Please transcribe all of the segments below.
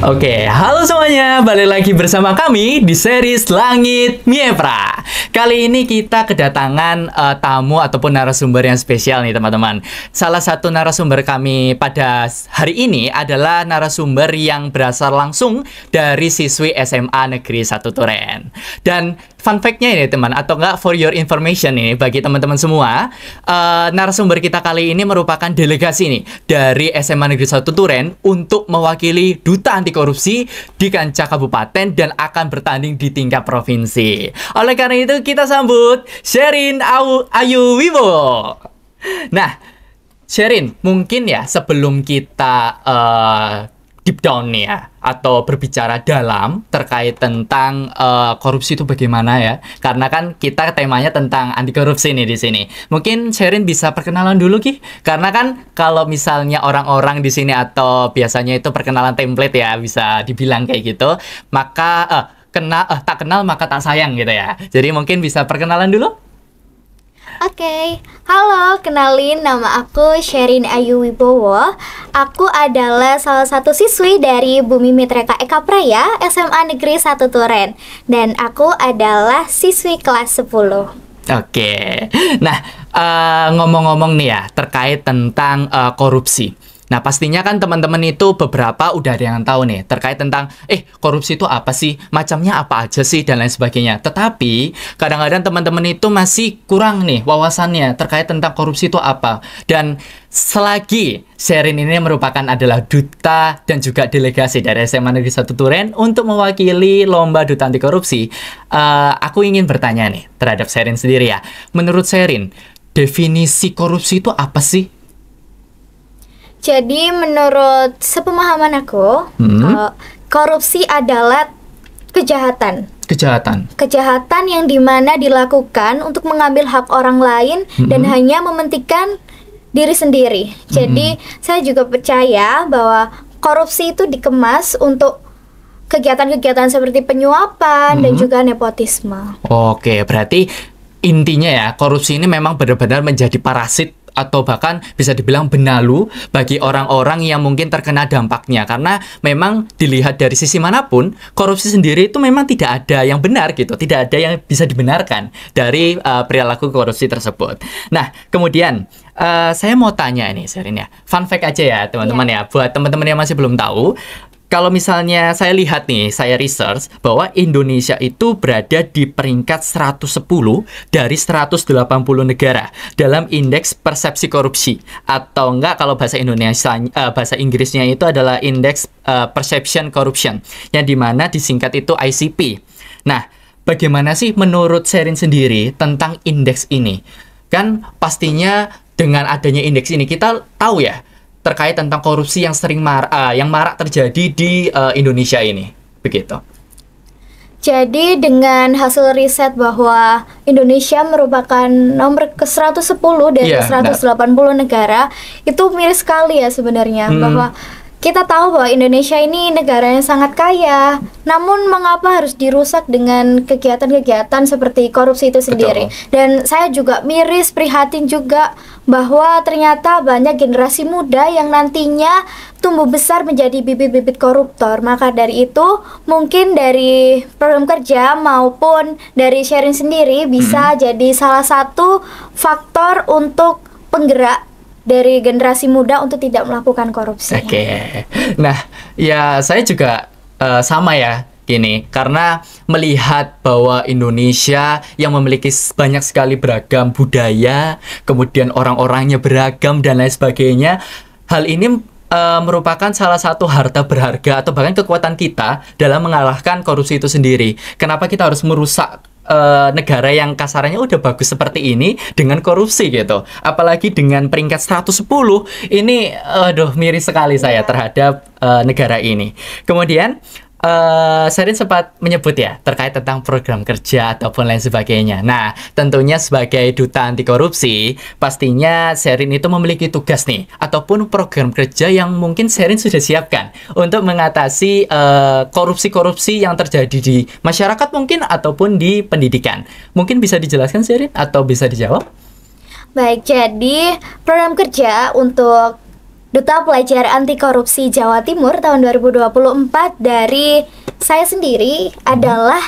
Oke, halo semuanya, balik lagi bersama kami di series Langit Miepra. Kali ini kita kedatangan tamu ataupun narasumber yang spesial nih teman-teman. Salah satu narasumber kami pada hari ini adalah narasumber yang berasal langsung dari siswi SMA Negeri 1 Turen. Dan fun fact-nya ini teman, atau enggak for your information nih bagi teman-teman semua, narasumber kita kali ini merupakan delegasi nih dari SMA Negeri 1 Turen untuk mewakili Duta Anti Korupsi di kancah kabupaten dan akan bertanding di tingkat provinsi. Oleh karena itu kita sambut Sherin Ayu Wibowo. Nah, Sherin, mungkin ya sebelum kita deep down nih ya, atau berbicara dalam terkait tentang korupsi itu bagaimana ya, karena kan kita temanya tentang anti korupsi nih di sini. Mungkin Sherin bisa perkenalan dulu Ki, karena kan kalau misalnya orang-orang di sini atau biasanya itu perkenalan template ya, bisa dibilang kayak gitu, maka tak kenal maka tak sayang gitu ya. Jadi mungkin bisa perkenalan dulu. Oke, halo, kenalin nama aku Sherin Ayu Wibowo. Aku adalah salah satu siswi dari Bumi Mitreka Eka Praya SMA Negeri 1 Turen. Dan aku adalah siswi kelas 10. Oke, nah ngomong-ngomong nih ya terkait tentang korupsi. Nah pastinya kan teman-teman itu beberapa udah ada yang tahu nih terkait tentang korupsi itu apa sih, macamnya apa aja sih dan lain sebagainya. Tetapi kadang-kadang teman-teman itu masih kurang nih wawasannya terkait tentang korupsi itu apa. Dan selagi Sherin ini merupakan adalah duta dan juga delegasi dari SMA Negeri 1 Turen untuk mewakili lomba duta anti korupsi, aku ingin bertanya nih terhadap Sherin sendiri ya. Menurut Sherin, definisi korupsi itu apa sih? Jadi menurut sepemahaman aku, korupsi adalah kejahatan. Kejahatan yang dimana dilakukan untuk mengambil hak orang lain dan hanya mementingkan diri sendiri. Jadi saya juga percaya bahwa korupsi itu dikemas untuk kegiatan-kegiatan seperti penyuapan dan juga nepotisme. Oke, berarti intinya ya korupsi ini memang benar-benar menjadi parasit atau bahkan bisa dibilang benalu bagi orang-orang yang mungkin terkena dampaknya. Karena memang dilihat dari sisi manapun, korupsi sendiri itu memang tidak ada yang benar gitu. Tidak ada yang bisa dibenarkan dari perilaku korupsi tersebut. Nah, kemudian saya mau tanya ini, Sherin ya. Fun fact aja ya teman-teman ya. Buat teman-teman yang masih belum tahu, kalau misalnya saya lihat nih, saya research bahwa Indonesia itu berada di peringkat 110 dari 180 negara dalam indeks persepsi korupsi, atau enggak kalau bahasa Indonesia, bahasa Inggrisnya itu adalah indeks perception corruption, yang dimana disingkat itu ICP. Nah, bagaimana sih menurut Sherin sendiri tentang indeks ini? Kan pastinya dengan adanya indeks ini kita tahu ya terkait tentang korupsi yang sering marak terjadi di Indonesia ini, begitu. Jadi dengan hasil riset bahwa Indonesia merupakan nomor ke-110 dari 180 negara, itu miris sekali ya sebenarnya, bahwa kita tahu bahwa Indonesia ini negara yang sangat kaya, namun mengapa harus dirusak dengan kegiatan-kegiatan seperti korupsi itu sendiri. Betul. Dan saya juga miris, prihatin juga bahwa ternyata banyak generasi muda yang nantinya tumbuh besar menjadi bibit-bibit koruptor. Maka dari itu mungkin dari program kerja maupun dari Sherin sendiri bisa jadi salah satu faktor untuk penggerak dari generasi muda untuk tidak melakukan korupsi. Oke. Nah, ya saya juga sama ya gini, karena melihat bahwa Indonesia yang memiliki banyak sekali beragam budaya, kemudian orang-orangnya beragam dan lain sebagainya, hal ini merupakan salah satu harta berharga atau bahkan kekuatan kita dalam mengalahkan korupsi itu sendiri. Kenapa kita harus merusak negara yang kasarannya udah bagus seperti ini dengan korupsi gitu, apalagi dengan peringkat 110 ini, aduh miris sekali saya terhadap negara ini. Kemudian Sherin sempat menyebut ya terkait tentang program kerja ataupun lain sebagainya. Nah, tentunya sebagai duta anti korupsi, pastinya Sherin itu memiliki tugas nih ataupun program kerja yang mungkin Sherin sudah siapkan untuk mengatasi korupsi-korupsi yang terjadi di masyarakat mungkin ataupun di pendidikan. Mungkin bisa dijelaskan Sherin atau bisa dijawab? Baik, jadi program kerja untuk Duta Pelajar Anti Korupsi Jawa Timur tahun 2024 dari saya sendiri adalah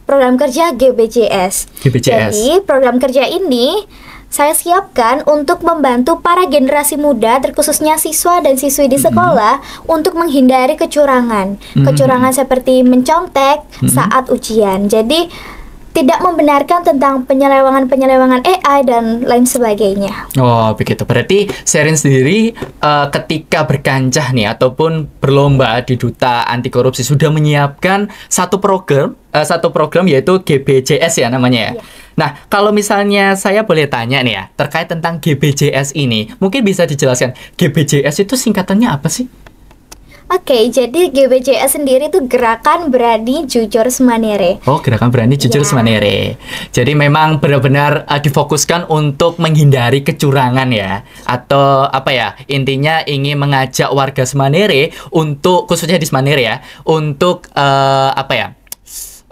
program kerja GBJS. Jadi program kerja ini saya siapkan untuk membantu para generasi muda, terkhususnya siswa dan siswi di sekolah untuk menghindari kecurangan. Kecurangan seperti mencontek saat ujian. Jadi tidak membenarkan tentang penyelewengan AI dan lain sebagainya. Oh, begitu. Berarti Sherin sendiri ketika berkancah nih ataupun berlomba di Duta Anti Korupsi sudah menyiapkan satu program yaitu GBJS ya namanya ya. Iya. Nah, kalau misalnya saya boleh tanya nih ya terkait tentang GBJS ini, mungkin bisa dijelaskan GBJS itu singkatannya apa sih? Oke, jadi GBJS sendiri itu Gerakan Berani Jujur Semanere. Oh, Gerakan Berani Jujur Semanere. Jadi memang benar-benar difokuskan untuk menghindari kecurangan ya, atau apa ya? Intinya ingin mengajak warga Semanere untuk, khususnya di Semanere ya, untuk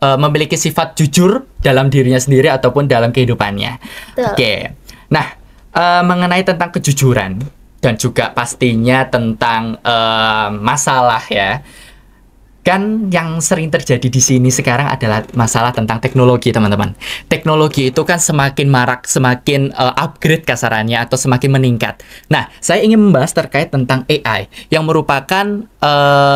memiliki sifat jujur dalam dirinya sendiri ataupun dalam kehidupannya. Oke. Nah, mengenai tentang kejujuran dan juga pastinya tentang masalah ya. Kan yang sering terjadi di sini sekarang adalah masalah tentang teknologi, teman-teman. Teknologi itu kan semakin marak, semakin upgrade kasarannya atau semakin meningkat. Nah, saya ingin membahas terkait tentang AI yang merupakan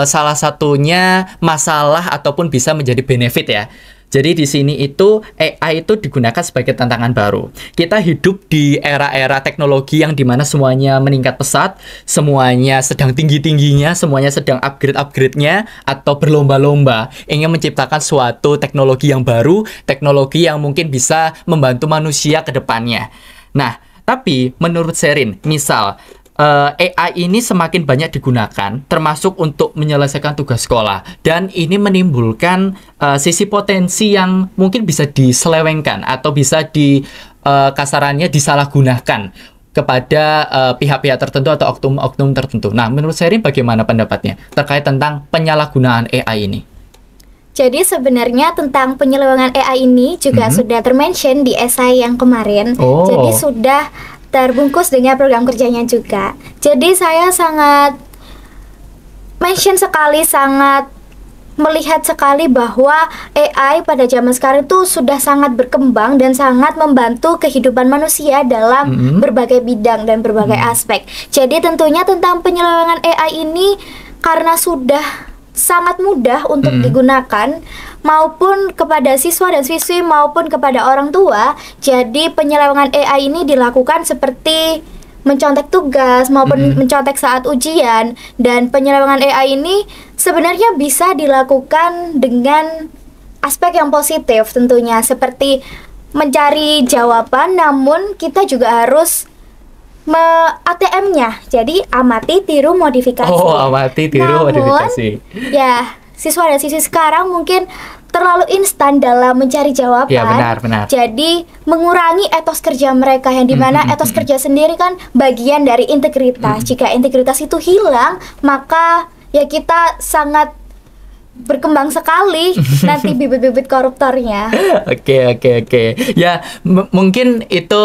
salah satunya masalah ataupun bisa menjadi benefit ya. Jadi di sini itu AI itu digunakan sebagai tantangan baru. Kita hidup di era-era teknologi yang dimana semuanya meningkat pesat, semuanya sedang tinggi-tingginya, semuanya sedang upgrade-upgrade-nya atau berlomba-lomba ingin menciptakan suatu teknologi yang baru, teknologi yang mungkin bisa membantu manusia ke depannya. Nah, tapi menurut Sherin, misal AI ini semakin banyak digunakan termasuk untuk menyelesaikan tugas sekolah dan ini menimbulkan sisi potensi yang mungkin bisa diselewengkan atau bisa kasarannya disalahgunakan kepada pihak-pihak tertentu atau oknum-oknum tertentu. Nah, menurut Sherin bagaimana pendapatnya terkait tentang penyalahgunaan AI ini? Jadi sebenarnya tentang penyelewengan AI ini juga sudah termention di esai yang kemarin. Jadi sudah terbungkus dengan program kerjanya juga. Jadi saya sangat melihat sekali bahwa AI pada zaman sekarang itu sudah sangat berkembang dan sangat membantu kehidupan manusia dalam berbagai bidang dan berbagai aspek. Jadi tentunya tentang penyelewengan AI ini karena sudah sangat mudah untuk digunakan maupun kepada siswa dan siswi maupun kepada orang tua. Jadi penyelewengan AI ini dilakukan seperti mencontek tugas maupun mencontek saat ujian, dan penyelewengan AI ini sebenarnya bisa dilakukan dengan aspek yang positif tentunya, seperti mencari jawaban, namun kita juga harus ATM-nya. Jadi amati, tiru, modifikasi. Amati, tiru, modifikasi. Ya, siswa dan siswi sekarang mungkin terlalu instan dalam mencari jawaban. Ya, benar. Jadi mengurangi etos kerja mereka yang dimana etos kerja sendiri kan bagian dari integritas. Jika integritas itu hilang, maka ya kita sangat berkembang sekali nanti bibit-bibit koruptornya. Oke. Ya, mungkin itu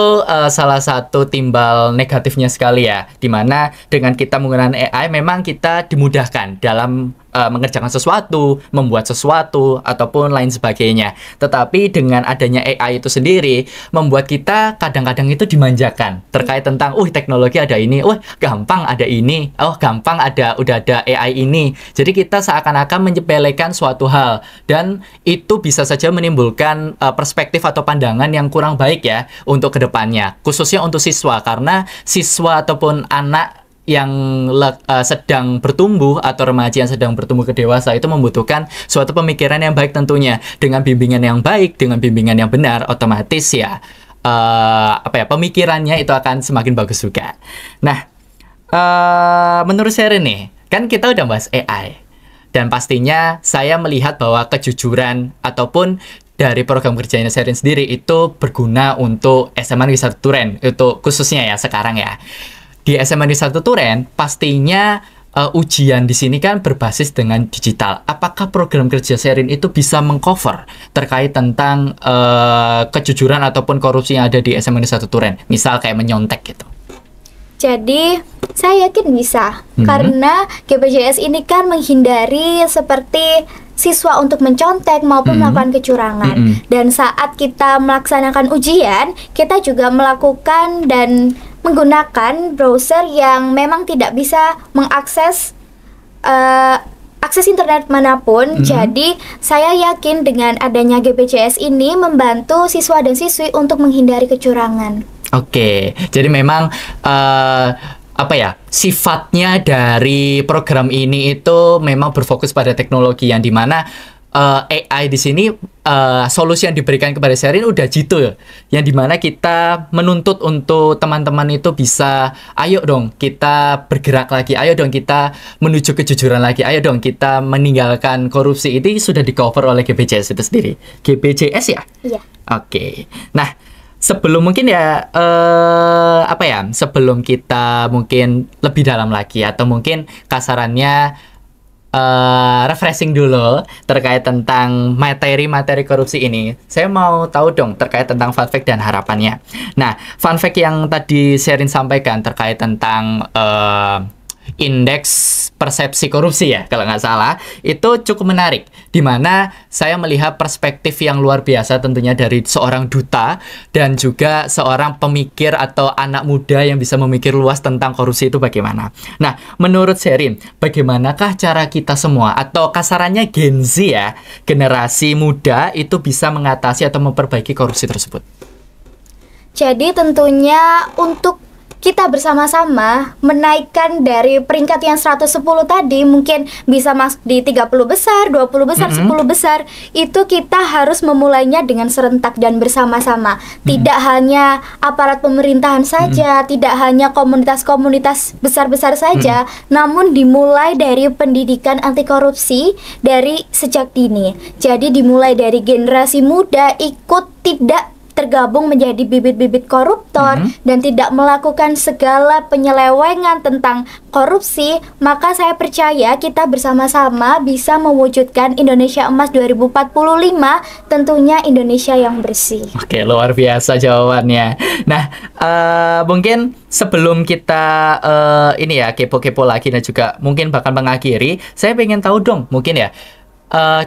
salah satu timbal negatifnya sekali ya, dimana dengan kita menggunakan AI memang kita dimudahkan dalam mengerjakan sesuatu, membuat sesuatu, ataupun lain sebagainya. Tetapi dengan adanya AI itu sendiri, membuat kita kadang-kadang itu dimanjakan terkait tentang, teknologi ada ini, gampang ada ini, gampang udah ada AI ini. Jadi kita seakan-akan menyepelekan suatu hal, dan itu bisa saja menimbulkan perspektif atau pandangan yang kurang baik ya untuk kedepannya, khususnya untuk siswa, karena siswa ataupun anak yang sedang bertumbuh atau remaja yang sedang bertumbuh ke dewasa itu membutuhkan suatu pemikiran yang baik tentunya. Dengan bimbingan yang baik, dengan bimbingan yang benar, otomatis ya pemikirannya itu akan semakin bagus juga. Nah, menurut Sherin nih, kan kita udah bahas AI, dan pastinya saya melihat bahwa kejujuran ataupun dari program kerjanya Sherin sendiri itu berguna untuk SMA Negeri 1 Turen, itu khususnya ya sekarang ya. Di SMA Negeri 1 Turen pastinya ujian di sini kan berbasis dengan digital. Apakah program kerja Sherin itu bisa mengcover terkait tentang kejujuran ataupun korupsi yang ada di SMA Negeri 1 Turen? Misal kayak menyontek gitu. Jadi saya yakin bisa, karena GPJS ini kan menghindari seperti siswa untuk mencontek maupun melakukan kecurangan. Dan saat kita melaksanakan ujian, kita juga melakukan dan menggunakan browser yang memang tidak bisa mengakses akses internet manapun. Jadi saya yakin dengan adanya GPJS ini membantu siswa dan siswi untuk menghindari kecurangan. Oke, jadi memang sifatnya dari program ini itu memang berfokus pada teknologi yang dimana AI di sini solusi yang diberikan kepada Sherin udah jitu ya, yang dimana kita menuntut untuk teman-teman itu bisa, ayo dong kita bergerak lagi, ayo dong kita menuju kejujuran lagi, ayo dong kita meninggalkan korupsi. Ini sudah di cover oleh GPJS itu sendiri. GPJS ya? Iya. Oke. Nah, sebelum mungkin ya sebelum kita mungkin lebih dalam lagi atau mungkin kasarannya refreshing dulu terkait tentang materi-materi korupsi ini, saya mau tahu dong terkait tentang fun fact dan harapannya. Nah, fun fact yang tadi Sherin sampaikan terkait tentang indeks persepsi korupsi ya, kalau nggak salah, itu cukup menarik, dimana saya melihat perspektif yang luar biasa tentunya dari seorang duta dan juga seorang pemikir atau anak muda yang bisa memikir luas tentang korupsi itu bagaimana. Nah, menurut Sherin, bagaimanakah cara kita semua atau kasarannya Gen Z ya, generasi muda itu bisa mengatasi atau memperbaiki korupsi tersebut? Jadi tentunya untuk kita bersama-sama menaikkan dari peringkat yang 110 tadi mungkin bisa masuk di 30 besar, 20 besar, 10 besar. Itu kita harus memulainya dengan serentak dan bersama-sama. Tidak hanya aparat pemerintahan saja, tidak hanya komunitas-komunitas besar-besar saja, namun dimulai dari pendidikan anti korupsi dari sejak dini. Jadi dimulai dari generasi muda ikut tidak tergabung menjadi bibit-bibit koruptor dan tidak melakukan segala penyelewengan tentang korupsi, maka saya percaya kita bersama-sama bisa mewujudkan Indonesia Emas 2045, tentunya Indonesia yang bersih. Oke, luar biasa jawabannya. Nah, mungkin sebelum kita ini ya kepo-kepo lagi dan juga mungkin bahkan mengakhiri, saya pengen tahu dong mungkin ya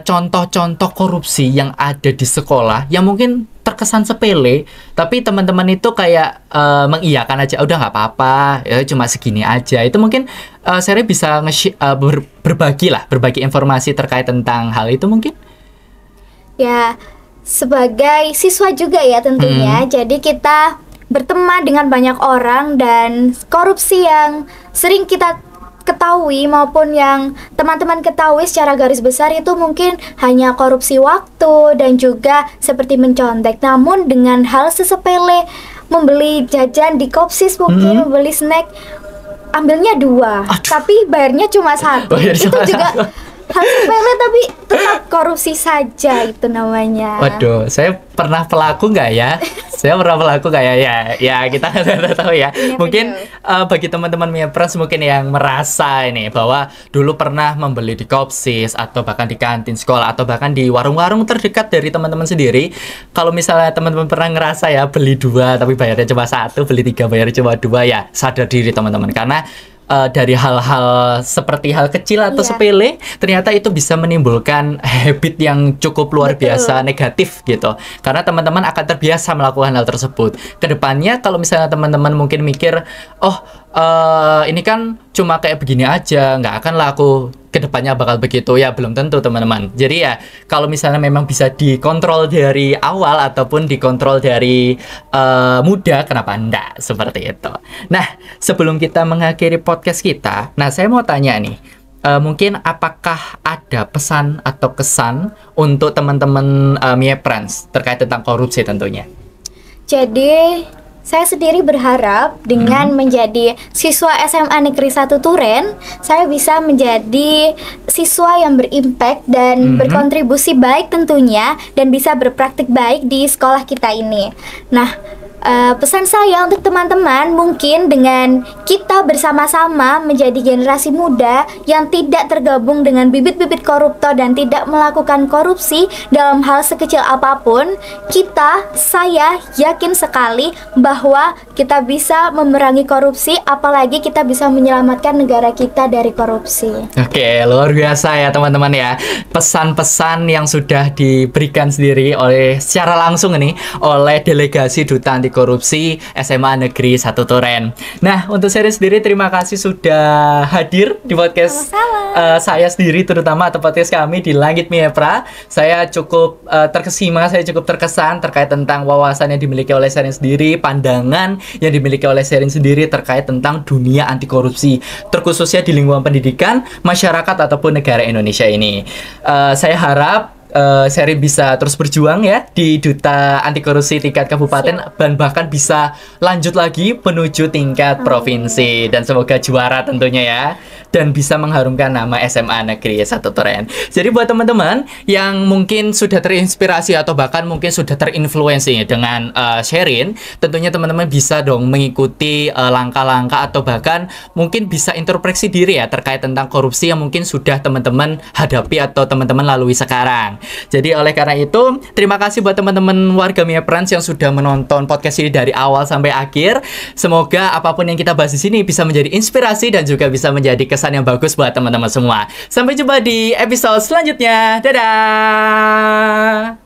contoh-contoh korupsi yang ada di sekolah yang mungkin terkesan sepele, tapi teman-teman itu kayak mengiyakan aja, udah nggak apa-apa, ya cuma segini aja. Itu mungkin saya bisa berbagi informasi terkait tentang hal itu mungkin. Ya, sebagai siswa juga ya tentunya. Jadi kita berteman dengan banyak orang dan korupsi yang sering kita ketahui maupun yang teman-teman ketahui secara garis besar itu mungkin hanya korupsi waktu dan juga seperti mencontek. Namun dengan hal sesepele membeli jajan di Kopsis mungkin membeli snack, ambilnya 2, tapi bayarnya cuma 1. Itu juga hal sepele tapi tetap korupsi saja, itu namanya. Waduh, saya pernah pelaku nggak ya? Saya pernah pelaku nggak ya? Ya kita nggak tahu ya. Mungkin bagi teman-teman Miepras mungkin yang merasa ini bahwa dulu pernah membeli di Kopsis atau bahkan di kantin sekolah atau bahkan di warung-warung terdekat dari teman-teman sendiri. Kalau misalnya teman-teman pernah ngerasa ya beli 2 tapi bayarnya cuma 1, beli 3 bayarnya cuma 2, ya sadar diri teman-teman, karena dari hal-hal seperti hal kecil atau sepele ternyata itu bisa menimbulkan habit yang cukup luar biasa negatif gitu, karena teman-teman akan terbiasa melakukan hal tersebut. Kedepannya kalau misalnya teman-teman mungkin mikir, ini kan cuma kayak begini aja, nggak akan laku kedepannya bakal begitu, ya belum tentu teman-teman. Jadi ya kalau misalnya memang bisa dikontrol dari awal ataupun dikontrol dari muda, kenapa enggak seperti itu. Nah, sebelum kita mengakhiri podcast kita, nah saya mau tanya nih, mungkin apakah ada pesan atau kesan untuk teman-teman Miepras terkait tentang korupsi tentunya? Jadi saya sendiri berharap dengan menjadi siswa SMA Negeri 1 Turen, saya bisa menjadi siswa yang berimpact dan berkontribusi baik tentunya, dan bisa berpraktik baik di sekolah kita ini. Nah, pesan saya untuk teman-teman, mungkin dengan kita bersama-sama menjadi generasi muda yang tidak tergabung dengan bibit-bibit koruptor dan tidak melakukan korupsi dalam hal sekecil apapun, saya yakin sekali bahwa kita bisa memerangi korupsi, apalagi kita bisa menyelamatkan negara kita dari korupsi. Oke, luar biasa ya teman-teman ya. Pesan-pesan yang sudah diberikan sendiri secara langsung ini oleh delegasi Duta Anti Korupsi SMA Negeri 1 Turen. Nah, untuk seri sendiri terima kasih sudah hadir di podcast saya sendiri, terutama atau podcast kami di Langit Miepra. Saya cukup terkesima, saya cukup terkesan terkait tentang wawasan yang dimiliki oleh Sherin sendiri, pandangan yang dimiliki oleh Sherin sendiri terkait tentang dunia anti korupsi, terkhususnya di lingkungan pendidikan, masyarakat ataupun negara Indonesia ini. Saya harap Sherin bisa terus berjuang ya di Duta Anti Korupsi tingkat kabupaten dan bahkan bisa lanjut lagi menuju tingkat provinsi, dan semoga juara tentunya ya, dan bisa mengharumkan nama SMA Negeri 1 Turen. Jadi buat teman-teman yang mungkin sudah terinspirasi atau bahkan mungkin sudah terinfluensi dengan Sherin, tentunya teman-teman bisa dong mengikuti langkah-langkah atau bahkan mungkin bisa introspeksi diri ya terkait tentang korupsi yang mungkin sudah teman-teman hadapi atau teman-teman lalui sekarang. Jadi oleh karena itu, terima kasih buat teman-teman warga Mieprans yang sudah menonton podcast ini dari awal sampai akhir. Semoga apapun yang kita bahas di sini bisa menjadi inspirasi dan juga bisa menjadi kesan yang bagus buat teman-teman semua. Sampai jumpa di episode selanjutnya. Dadah.